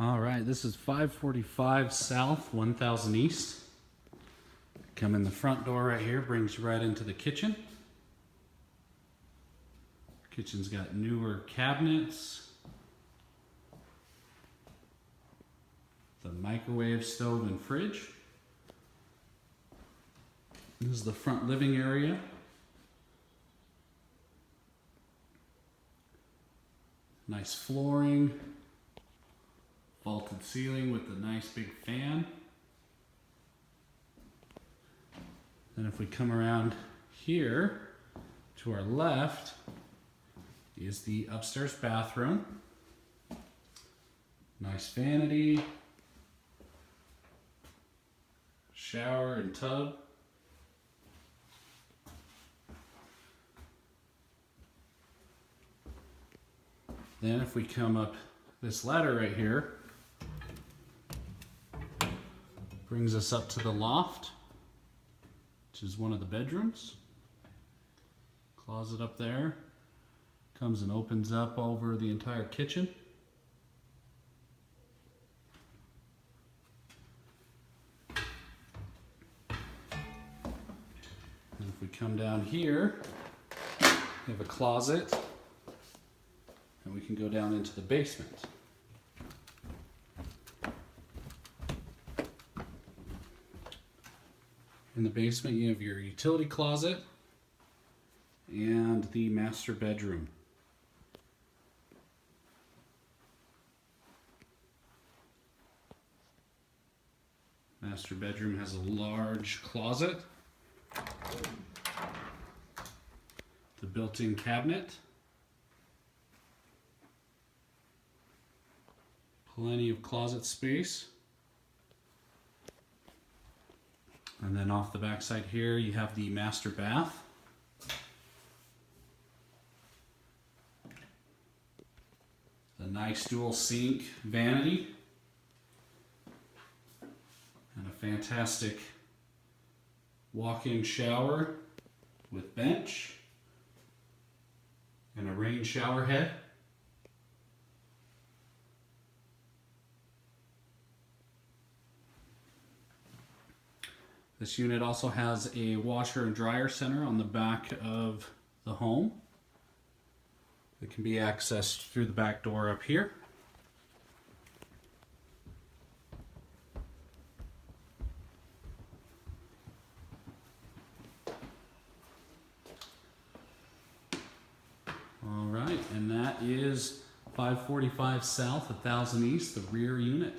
All right, this is 545 South, 1000 East. Come in the front door right here, brings you right into the kitchen. Kitchen's got newer cabinets. The microwave, stove, and fridge. This is the front living area. Nice flooring. Vaulted ceiling with a nice big fan. Then if we come around here, to our left is the upstairs bathroom. Nice vanity. Shower and tub. Then if we come up this ladder right here, brings us up to the loft, which is one of the bedrooms. Closet up there. Comes and opens up over the entire kitchen. And if we come down here, we have a closet, and we can go down into the basement. In the basement, you have your utility closet and the master bedroom. Master bedroom has a large closet, the built-in cabinet, plenty of closet space. And then off the back side here, you have the master bath. The nice dual sink vanity. And a fantastic walk-in shower with bench. And a rain shower head. This unit also has a washer and dryer center on the back of the home. It can be accessed through the back door up here. All right, and that is 545 South, 1000 East, the rear unit.